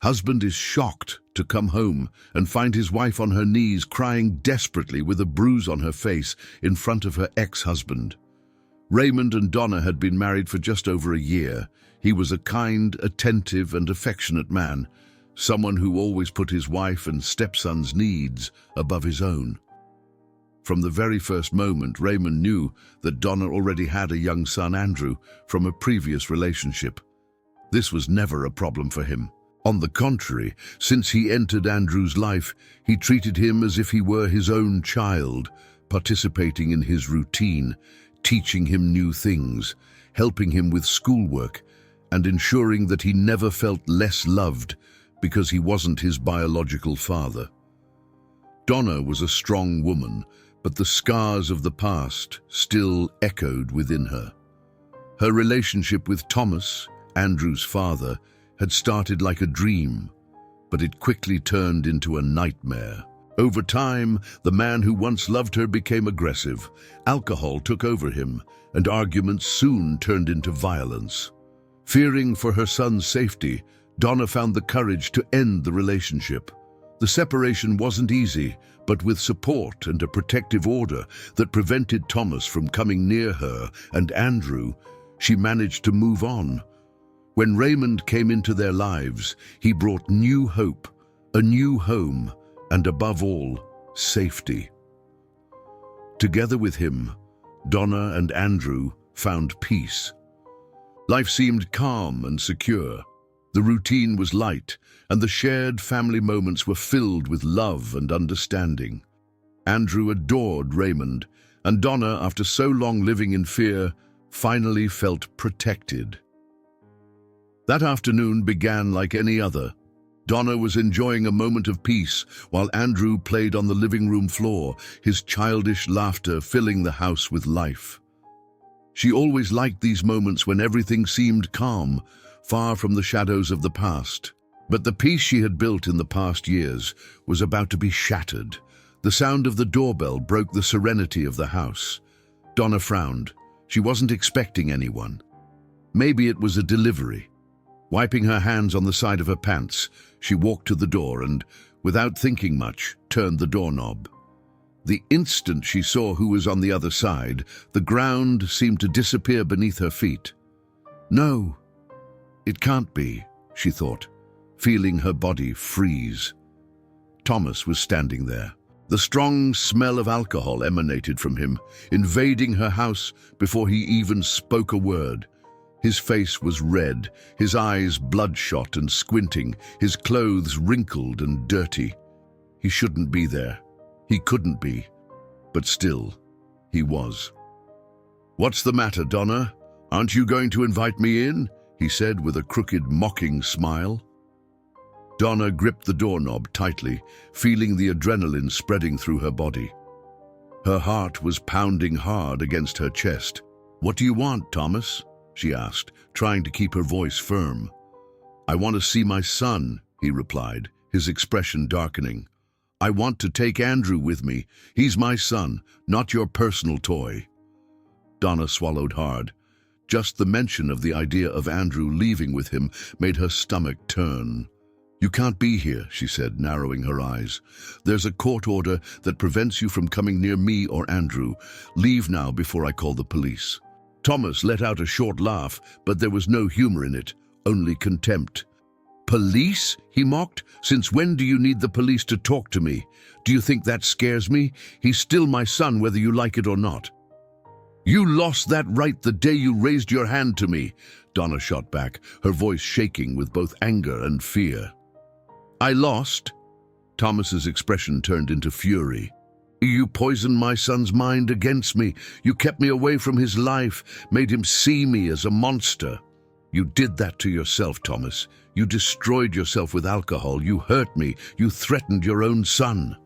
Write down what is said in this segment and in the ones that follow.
Husband is shocked to come home and find his wife on her knees crying desperately with a bruise on her face in front of her ex-husband. Raymond and Donna had been married for just over a year. He was a kind, attentive and affectionate man, someone who always put his wife and stepson's needs above his own. From the very first moment, Raymond knew that Donna already had a young son, Andrew, from a previous relationship. This was never a problem for him. On the contrary, since he entered Andrew's life, he treated him as if he were his own child, participating in his routine, teaching him new things, helping him with schoolwork, and ensuring that he never felt less loved because he wasn't his biological father. Donna was a strong woman, but the scars of the past still echoed within her. Her relationship with Thomas, Andrew's father, had started like a dream, but it quickly turned into a nightmare. Over time, the man who once loved her became aggressive. Alcohol took over him, and arguments soon turned into violence. Fearing for her son's safety, Donna found the courage to end the relationship. The separation wasn't easy, but with support and a protective order that prevented Thomas from coming near her and Andrew, she managed to move on. When Raymond came into their lives, he brought new hope, a new home, and above all, safety. Together with him, Donna and Andrew found peace. Life seemed calm and secure. The routine was light, and the shared family moments were filled with love and understanding. Andrew adored Raymond, and Donna, after so long living in fear, finally felt protected. That afternoon began like any other. Donna was enjoying a moment of peace while Andrew played on the living room floor, his childish laughter filling the house with life. She always liked these moments when everything seemed calm, far from the shadows of the past. But the peace she had built in the past years was about to be shattered. The sound of the doorbell broke the serenity of the house. Donna frowned. She wasn't expecting anyone. Maybe it was a delivery. Wiping her hands on the side of her pants, she walked to the door and, without thinking much, turned the doorknob. The instant she saw who was on the other side, the ground seemed to disappear beneath her feet. No, it can't be, she thought, feeling her body freeze. Thomas was standing there. The strong smell of alcohol emanated from him, invading her house before he even spoke a word. His face was red, his eyes bloodshot and squinting, his clothes wrinkled and dirty. He shouldn't be there. He couldn't be. But still, he was. "What's the matter, Donna? Aren't you going to invite me in?" he said with a crooked, mocking smile. Donna gripped the doorknob tightly, feeling the adrenaline spreading through her body. Her heart was pounding hard against her chest. "What do you want, Thomas?" she asked, trying to keep her voice firm. "I want to see my son," he replied, his expression darkening. "I want to take Andrew with me. He's my son, not your personal toy." Donna swallowed hard. Just the mention of the idea of Andrew leaving with him made her stomach turn. "You can't be here," she said, narrowing her eyes. "There's a court order that prevents you from coming near me or Andrew. Leave now before I call the police." Thomas let out a short laugh, but there was no humor in it, only contempt. "Police?" he mocked. "Since when do you need the police to talk to me? Do you think that scares me? He's still my son, whether you like it or not." "You lost that right the day you raised your hand to me," Donna shot back, her voice shaking with both anger and fear. "I lost?" Thomas's expression turned into fury. "You poisoned my son's mind against me. You kept me away from his life, made him see me as a monster. You did that to yourself, Thomas. You destroyed yourself with alcohol. You hurt me. You threatened your own son."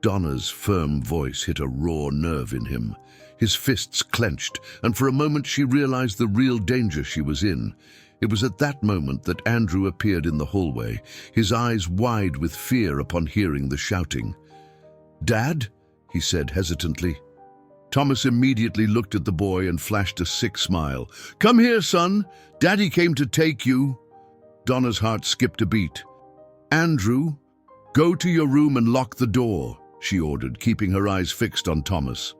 Donna's firm voice hit a raw nerve in him. His fists clenched, and for a moment she realized the real danger she was in. It was at that moment that Andrew appeared in the hallway, his eyes wide with fear upon hearing the shouting. "Dad?" he said hesitantly. Thomas immediately looked at the boy and flashed a sick smile. "Come here, son. Daddy came to take you." Donna's heart skipped a beat. "Andrew, go to your room and lock the door," she ordered, keeping her eyes fixed on Thomas.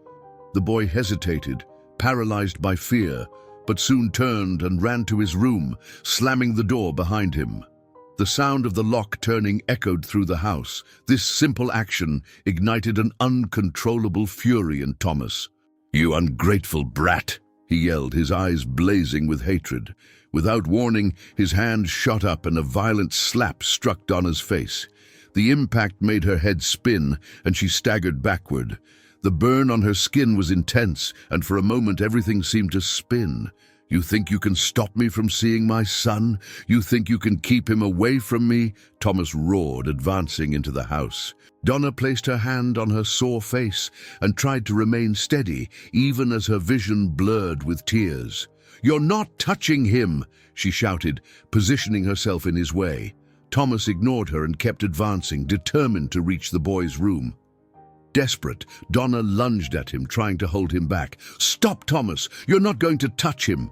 The boy hesitated, paralyzed by fear, but soon turned and ran to his room, slamming the door behind him. The sound of the lock turning echoed through the house. This simple action ignited an uncontrollable fury in Thomas. "You ungrateful brat!" he yelled, his eyes blazing with hatred. Without warning, his hand shot up and a violent slap struck Donna's face. The impact made her head spin, and she staggered backward. The burn on her skin was intense, and for a moment everything seemed to spin. "You think you can stop me from seeing my son? You think you can keep him away from me?" Thomas roared, advancing into the house. Donna placed her hand on her sore face and tried to remain steady, even as her vision blurred with tears. "You're not touching him!" she shouted, positioning herself in his way. Thomas ignored her and kept advancing, determined to reach the boy's room. Desperate, Donna lunged at him, trying to hold him back. "Stop, Thomas! You're not going to touch him!"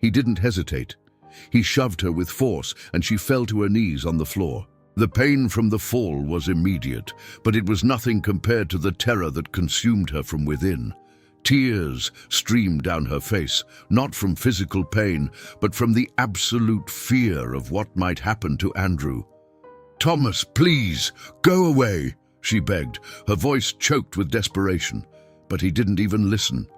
He didn't hesitate. He shoved her with force, and she fell to her knees on the floor. The pain from the fall was immediate, but it was nothing compared to the terror that consumed her from within. Tears streamed down her face, not from physical pain, but from the absolute fear of what might happen to Andrew. "Thomas, please, go away," she begged, her voice choked with desperation. But he didn't even listen.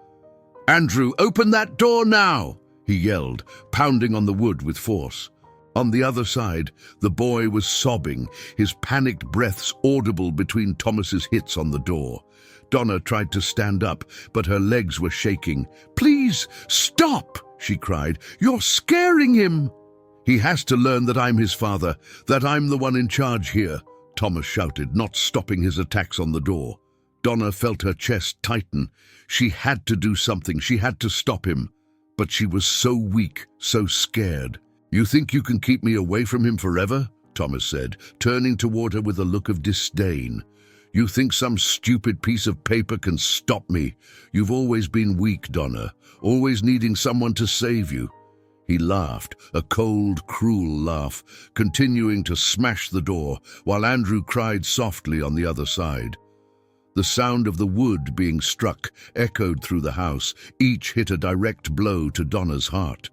"Andrew, open that door now!" he yelled, pounding on the wood with force. On the other side, the boy was sobbing, his panicked breaths audible between Thomas's hits on the door. Donna tried to stand up, but her legs were shaking. "Please, stop!" she cried. "You're scaring him!" "He has to learn that I'm his father, that I'm the one in charge here," Thomas shouted, not stopping his attacks on the door. Donna felt her chest tighten. She had to do something, she had to stop him. But she was so weak, so scared. "You think you can keep me away from him forever?" Thomas said, turning toward her with a look of disdain. "You think some stupid piece of paper can stop me? You've always been weak, Donna, always needing someone to save you." He laughed, a cold, cruel laugh, continuing to smash the door, while Andrew cried softly on the other side. The sound of the wood being struck echoed through the house. Each hit a direct blow to Donna's heart.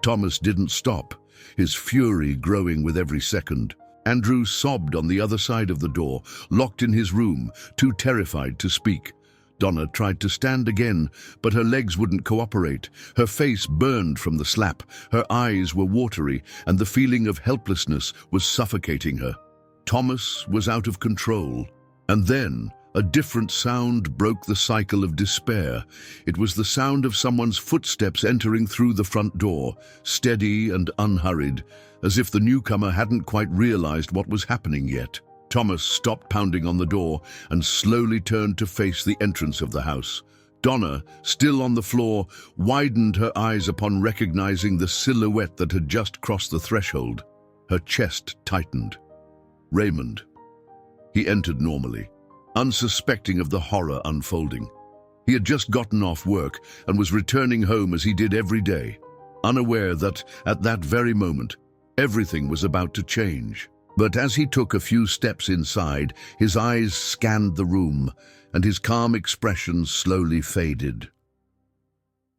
Thomas didn't stop, his fury growing with every second. Andrew sobbed on the other side of the door, locked in his room, too terrified to speak. Donna tried to stand again, but her legs wouldn't cooperate. Her face burned from the slap, her eyes were watery, and the feeling of helplessness was suffocating her. Thomas was out of control. And then, a different sound broke the cycle of despair. It was the sound of someone's footsteps entering through the front door, steady and unhurried, as if the newcomer hadn't quite realized what was happening yet. Thomas stopped pounding on the door and slowly turned to face the entrance of the house. Donna, still on the floor, widened her eyes upon recognizing the silhouette that had just crossed the threshold. Her chest tightened. Raymond. He entered normally, unsuspecting of the horror unfolding. He had just gotten off work and was returning home as he did every day, unaware that, at that very moment, everything was about to change. But as he took a few steps inside, his eyes scanned the room, and his calm expression slowly faded.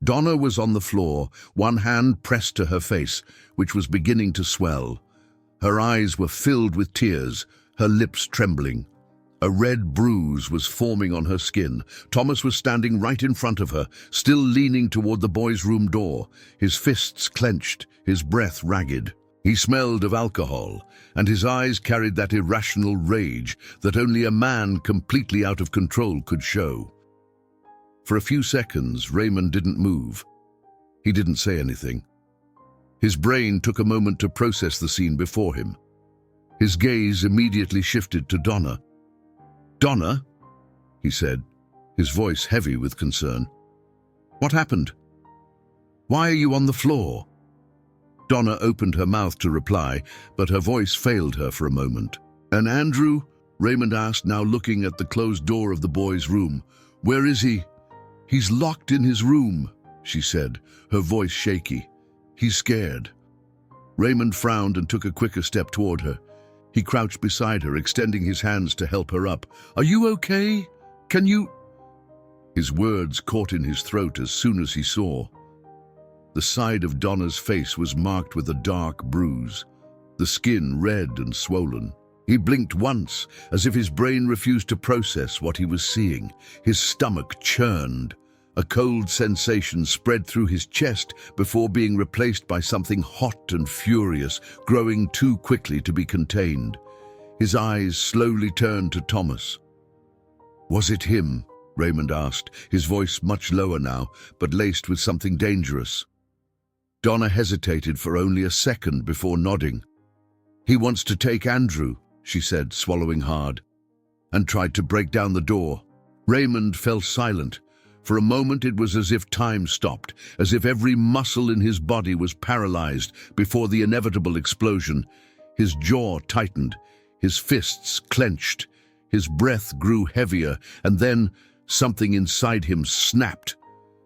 Donna was on the floor, one hand pressed to her face, which was beginning to swell. Her eyes were filled with tears, her lips trembling. A red bruise was forming on her skin. Thomas was standing right in front of her, still leaning toward the boys' room door, his fists clenched, his breath ragged. He smelled of alcohol, and his eyes carried that irrational rage that only a man completely out of control could show. For a few seconds, Raymond didn't move. He didn't say anything. His brain took a moment to process the scene before him. His gaze immediately shifted to Donna. "Donna," he said, his voice heavy with concern. "What happened? Why are you on the floor?" Donna opened her mouth to reply, but her voice failed her for a moment. "And Andrew?" Raymond asked, now looking at the closed door of the boy's room. "Where is he?" "He's locked in his room," she said, her voice shaky. "He's scared." Raymond frowned and took a quicker step toward her. He crouched beside her, extending his hands to help her up. "Are you okay? Can you—" His words caught in his throat as soon as he saw. The side of Donna's face was marked with a dark bruise, the skin red and swollen. He blinked once, as if his brain refused to process what he was seeing. His stomach churned. A cold sensation spread through his chest before being replaced by something hot and furious, growing too quickly to be contained. His eyes slowly turned to Thomas. "Was it him?" Raymond asked, his voice much lower now, but laced with something dangerous. Donna hesitated for only a second before nodding. "He wants to take Andrew," she said, swallowing hard, and tried to break down the door. Raymond fell silent. For a moment it was as if time stopped, as if every muscle in his body was paralyzed before the inevitable explosion. His jaw tightened, his fists clenched, his breath grew heavier, and then something inside him snapped.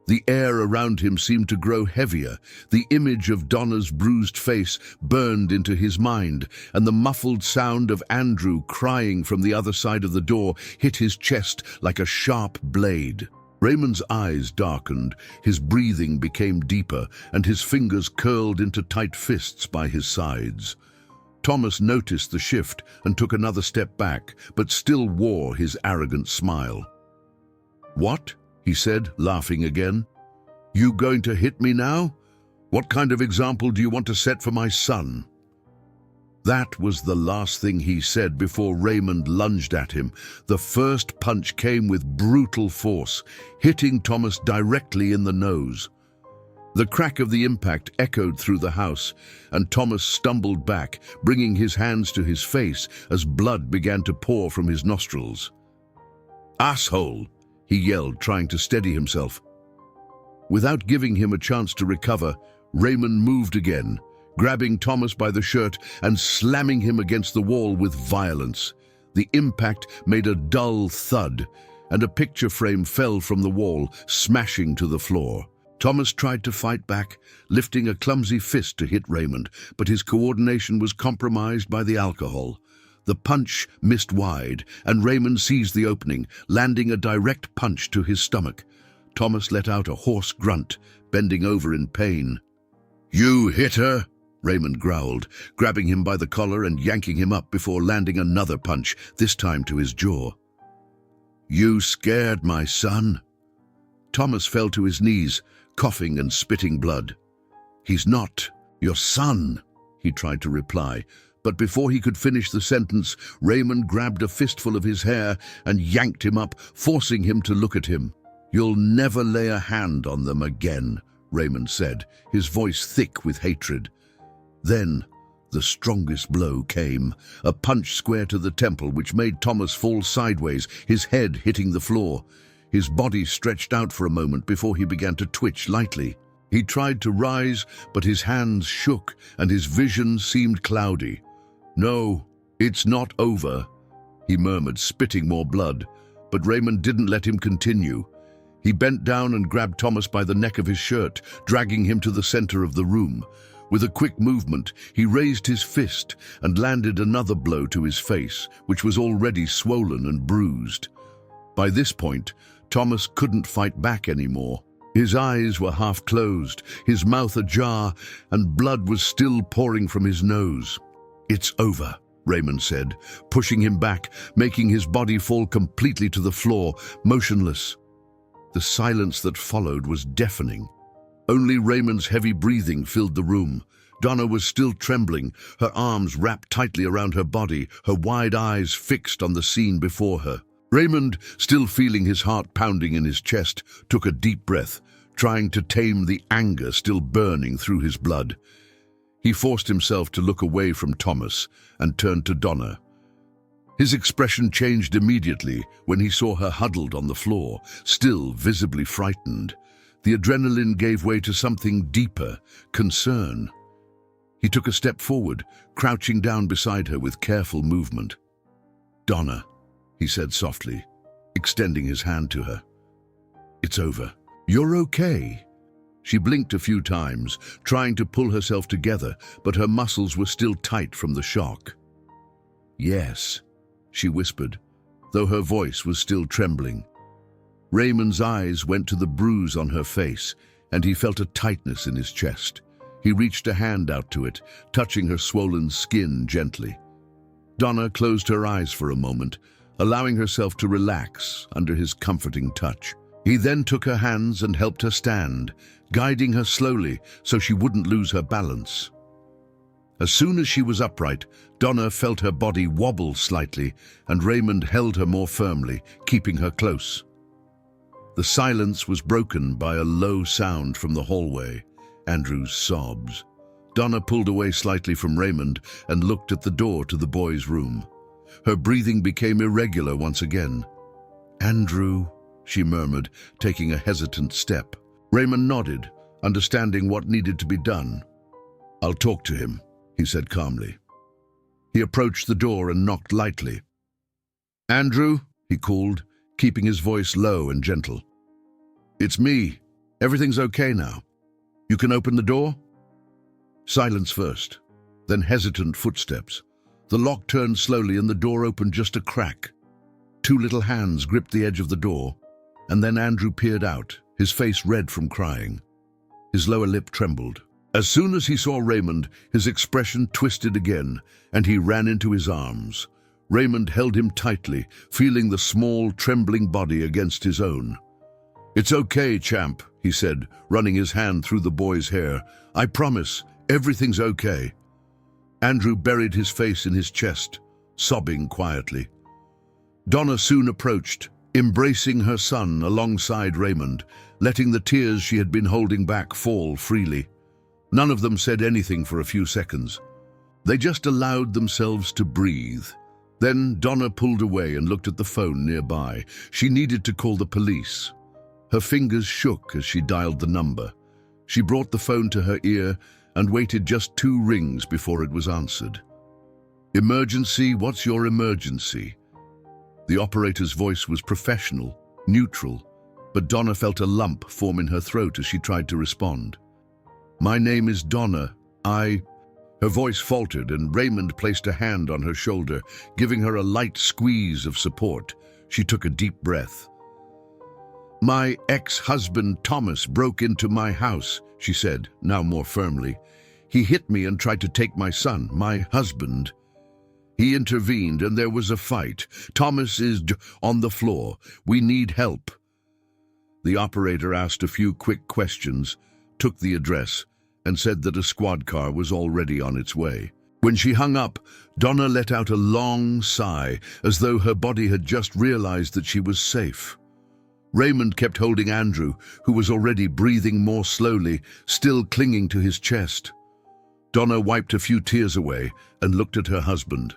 The air around him seemed to grow heavier. The image of Donna's bruised face burned into his mind, and the muffled sound of Andrew crying from the other side of the door hit his chest like a sharp blade. Raymond's eyes darkened, his breathing became deeper, and his fingers curled into tight fists by his sides. Thomas noticed the shift and took another step back, but still wore his arrogant smile. "What?" he said, laughing again. "You going to hit me now? What kind of example do you want to set for my son?" That was the last thing he said before Raymond lunged at him. The first punch came with brutal force, hitting Thomas directly in the nose. The crack of the impact echoed through the house, and Thomas stumbled back, bringing his hands to his face as blood began to pour from his nostrils. "Asshole!" he yelled, trying to steady himself. Without giving him a chance to recover, Raymond moved again, grabbing Thomas by the shirt and slamming him against the wall with violence. The impact made a dull thud, and a picture frame fell from the wall, smashing to the floor. Thomas tried to fight back, lifting a clumsy fist to hit Raymond, but his coordination was compromised by the alcohol. The punch missed wide, and Raymond seized the opening, landing a direct punch to his stomach. Thomas let out a hoarse grunt, bending over in pain. "You hit her?" Raymond growled, grabbing him by the collar and yanking him up before landing another punch, this time to his jaw. "You scared my son?" Thomas fell to his knees, coughing and spitting blood. "He's not your son," he tried to reply, but before he could finish the sentence, Raymond grabbed a fistful of his hair and yanked him up, forcing him to look at him. "You'll never lay a hand on them again," Raymond said, his voice thick with hatred. Then the strongest blow came, a punch square to the temple which made Thomas fall sideways, his head hitting the floor. His body stretched out for a moment before he began to twitch lightly. He tried to rise, but his hands shook and his vision seemed cloudy. "No, it's not over," he murmured, spitting more blood, but Raymond didn't let him continue. He bent down and grabbed Thomas by the neck of his shirt, dragging him to the center of the room. With a quick movement, he raised his fist and landed another blow to his face, which was already swollen and bruised. By this point, Thomas couldn't fight back anymore. His eyes were half closed, his mouth ajar, and blood was still pouring from his nose. "It's over," Raymond said, pushing him back, making his body fall completely to the floor, motionless. The silence that followed was deafening. Only Raymond's heavy breathing filled the room. Donna was still trembling, her arms wrapped tightly around her body, her wide eyes fixed on the scene before her. Raymond, still feeling his heart pounding in his chest, took a deep breath, trying to tame the anger still burning through his blood. He forced himself to look away from Thomas and turned to Donna. His expression changed immediately when he saw her huddled on the floor, still visibly frightened. The adrenaline gave way to something deeper, concern. He took a step forward, crouching down beside her with careful movement. "Donna," he said softly, extending his hand to her. "It's over. You're okay." She blinked a few times, trying to pull herself together, but her muscles were still tight from the shock. "Yes," she whispered, though her voice was still trembling. Raymond's eyes went to the bruise on her face, and he felt a tightness in his chest. He reached a hand out to it, touching her swollen skin gently. Donna closed her eyes for a moment, allowing herself to relax under his comforting touch. He then took her hands and helped her stand, guiding her slowly so she wouldn't lose her balance. As soon as she was upright, Donna felt her body wobble slightly, and Raymond held her more firmly, keeping her close. The silence was broken by a low sound from the hallway, Andrew's sobs. Donna pulled away slightly from Raymond and looked at the door to the boys' room. Her breathing became irregular once again. "Andrew," she murmured, taking a hesitant step. Raymond nodded, understanding what needed to be done. "I'll talk to him," he said calmly. He approached the door and knocked lightly. "Andrew," he called, keeping his voice low and gentle. "It's me. Everything's okay now. You can open the door?" Silence first, then hesitant footsteps. The lock turned slowly and the door opened just a crack. Two little hands gripped the edge of the door, and then Andrew peered out, his face red from crying. His lower lip trembled. As soon as he saw Raymond, his expression twisted again, and he ran into his arms. Raymond held him tightly, feeling the small, trembling body against his own. "It's okay, champ," he said, running his hand through the boy's hair. "I promise, everything's okay." Andrew buried his face in his chest, sobbing quietly. Donna soon approached, embracing her son alongside Raymond, letting the tears she had been holding back fall freely. None of them said anything for a few seconds. They just allowed themselves to breathe. Then Donna pulled away and looked at the phone nearby. She needed to call the police. Her fingers shook as she dialed the number. She brought the phone to her ear and waited just 2 rings before it was answered. "Emergency, what's your emergency?" The operator's voice was professional, neutral, but Donna felt a lump form in her throat as she tried to respond. "My name is Donna. Her voice faltered and Raymond placed a hand on her shoulder, giving her a light squeeze of support. She took a deep breath. "My ex-husband Thomas broke into my house," she said, now more firmly. "He hit me and tried to take my son, my husband. He intervened and there was a fight. Thomas is on the floor. We need help." The operator asked a few quick questions, took the address, and said that a squad car was already on its way. When she hung up, Donna let out a long sigh, as though her body had just realized that she was safe. Raymond kept holding Andrew, who was already breathing more slowly, still clinging to his chest. Donna wiped a few tears away and looked at her husband.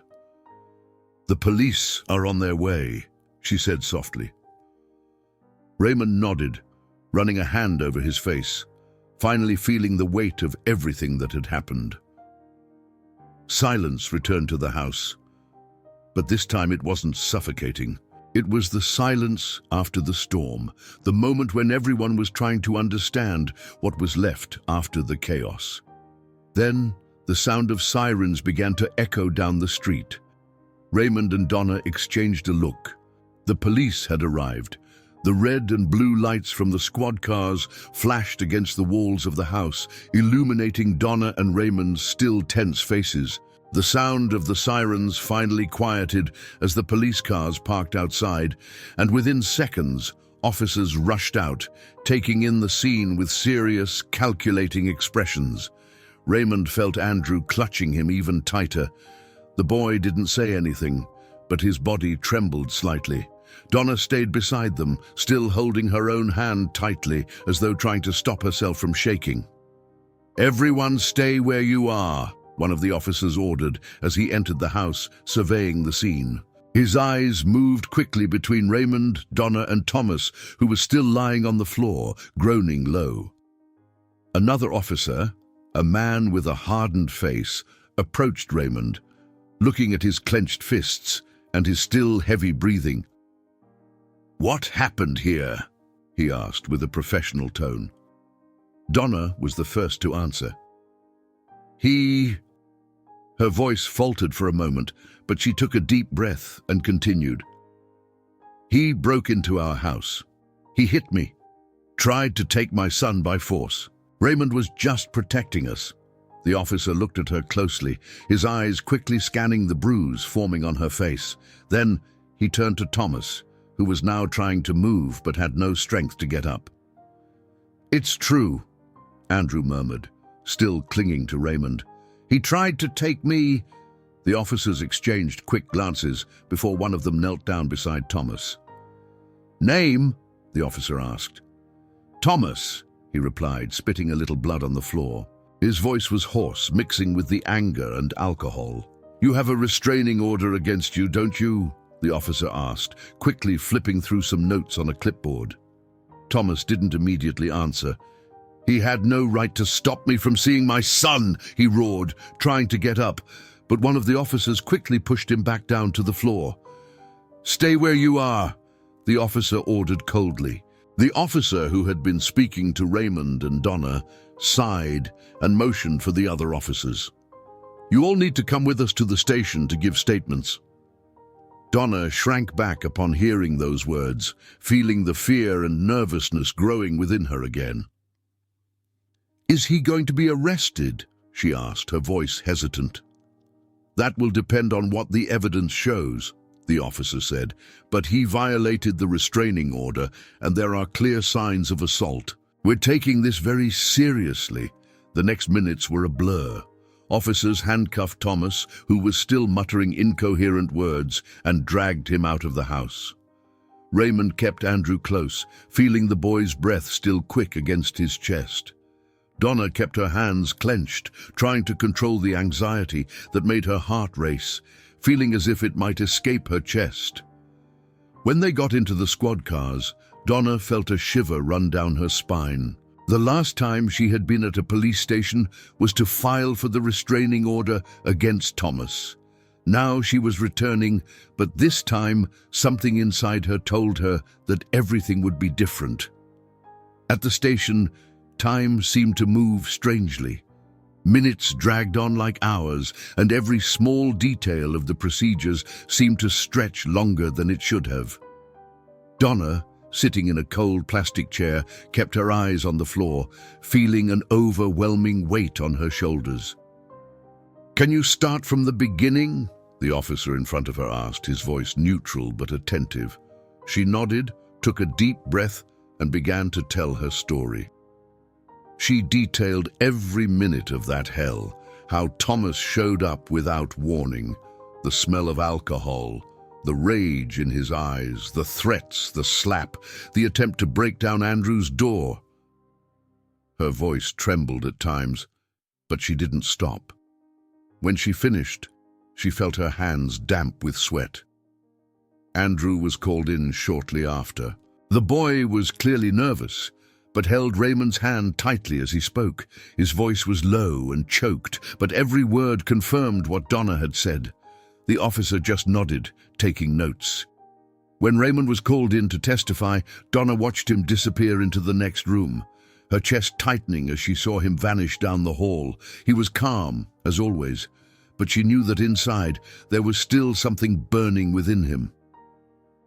"The police are on their way," she said softly. Raymond nodded, running a hand over his face, finally feeling the weight of everything that had happened. Silence returned to the house, but this time it wasn't suffocating. It was the silence after the storm, the moment when everyone was trying to understand what was left after the chaos. Then the sound of sirens began to echo down the street. Raymond and Donna exchanged a look. The police had arrived. The red and blue lights from the squad cars flashed against the walls of the house, illuminating Donna and Raymond's still tense faces. The sound of the sirens finally quieted as the police cars parked outside, and within seconds, officers rushed out, taking in the scene with serious, calculating expressions. Raymond felt Andrew clutching him even tighter. The boy didn't say anything, but his body trembled slightly. Donna stayed beside them, still holding her own hand tightly, as though trying to stop herself from shaking. "Everyone stay where you are," one of the officers ordered as he entered the house, surveying the scene. His eyes moved quickly between Raymond, Donna, and Thomas, who was still lying on the floor, groaning low. Another officer, a man with a hardened face, approached Raymond, looking at his clenched fists and his still heavy breathing. "What happened here?" he asked with a professional tone. Donna was the first to answer. He... Her voice faltered for a moment, but she took a deep breath and continued. He broke into our house. He hit me. Tried to take my son by force. Raymond was just protecting us. The officer looked at her closely, his eyes quickly scanning the bruise forming on her face. Then he turned to Thomas, who was now trying to move but had no strength to get up. It's true, Andrew murmured, still clinging to Raymond. He tried to take me. The officers exchanged quick glances before one of them knelt down beside Thomas. Name? The officer asked. Thomas, he replied, spitting a little blood on the floor. His voice was hoarse, mixing with the anger and alcohol. You have a restraining order against you, don't you? The officer asked, quickly flipping through some notes on a clipboard. Thomas didn't immediately answer. He had no right to stop me from seeing my son, he roared, trying to get up, but one of the officers quickly pushed him back down to the floor. Stay where you are, the officer ordered coldly. The officer who had been speaking to Raymond and Donna sighed and motioned for the other officers. You all need to come with us to the station to give statements. Donna shrank back upon hearing those words, feeling the fear and nervousness growing within her again. Is he going to be arrested? She asked, her voice hesitant. That will depend on what the evidence shows, the officer said, but he violated the restraining order and there are clear signs of assault. We're taking this very seriously. The next minutes were a blur. Officers handcuffed Thomas, who was still muttering incoherent words, and dragged him out of the house. Raymond kept Andrew close, feeling the boy's breath still quick against his chest. Donna kept her hands clenched, trying to control the anxiety that made her heart race, feeling as if it might escape her chest. When they got into the squad cars, Donna felt a shiver run down her spine. The last time she had been at a police station was to file for the restraining order against Thomas. Now she was returning, but this time something inside her told her that everything would be different. At the station, time seemed to move strangely. Minutes dragged on like hours, and every small detail of the procedures seemed to stretch longer than it should have. Donna, sitting in a cold plastic chair, kept her eyes on the floor, feeling an overwhelming weight on her shoulders. Can you start from the beginning? The officer in front of her asked, his voice neutral but attentive. She nodded, took a deep breath, and began to tell her story. She detailed every minute of that hell, how Thomas showed up without warning, the smell of alcohol, the rage in his eyes, the threats, the slap, the attempt to break down Andrew's door. Her voice trembled at times, but she didn't stop. When she finished, she felt her hands damp with sweat. Andrew was called in shortly after. The boy was clearly nervous, but held Raymond's hand tightly as he spoke. His voice was low and choked, but every word confirmed what Donna had said. The officer just nodded, taking notes. When Raymond was called in to testify, Donna watched him disappear into the next room, her chest tightening as she saw him vanish down the hall. He was calm, as always, but she knew that inside there was still something burning within him.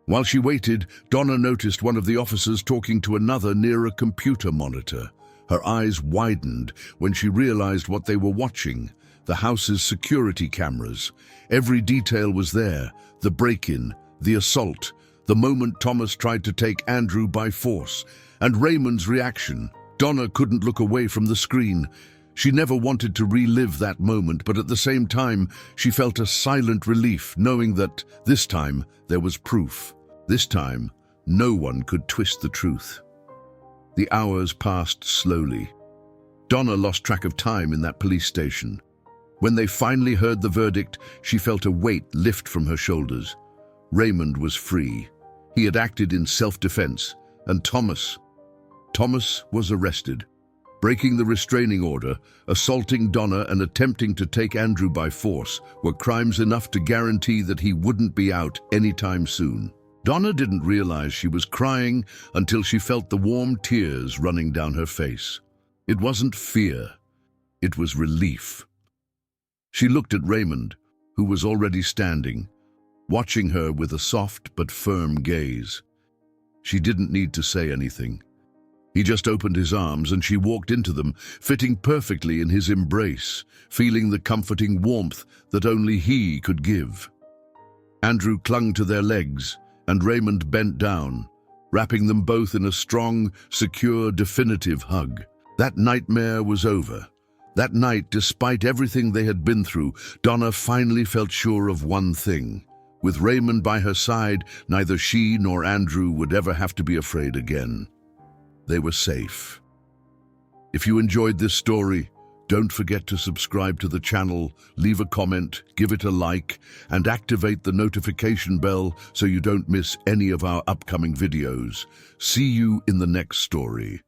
While she waited, Donna noticed one of the officers talking to another near a computer monitor. Her eyes widened when she realized what they were watching. The house's security cameras. Every detail was there, the break-in, the assault, the moment Thomas tried to take Andrew by force, and Raymond's reaction. Donna couldn't look away from the screen. She never wanted to relive that moment, but at the same time, she felt a silent relief, knowing that, this time, there was proof. This time, no one could twist the truth. The hours passed slowly. Donna lost track of time in that police station. When they finally heard the verdict, she felt a weight lift from her shoulders. Raymond was free. He had acted in self-defense, and Thomas was arrested. Breaking the restraining order, assaulting Donna, and attempting to take Andrew by force were crimes enough to guarantee that he wouldn't be out anytime soon. Donna didn't realize she was crying until she felt the warm tears running down her face. It wasn't fear, it was relief. She looked at Raymond, who was already standing, watching her with a soft but firm gaze. She didn't need to say anything. He just opened his arms and she walked into them, fitting perfectly in his embrace, feeling the comforting warmth that only he could give. Andrew clung to their legs, and Raymond bent down, wrapping them both in a strong, secure, definitive hug. That nightmare was over. That night, despite everything they had been through, Donna finally felt sure of one thing. With Raymond by her side, neither she nor Andrew would ever have to be afraid again. They were safe. If you enjoyed this story, don't forget to subscribe to the channel, leave a comment, give it a like, and activate the notification bell so you don't miss any of our upcoming videos. See you in the next story.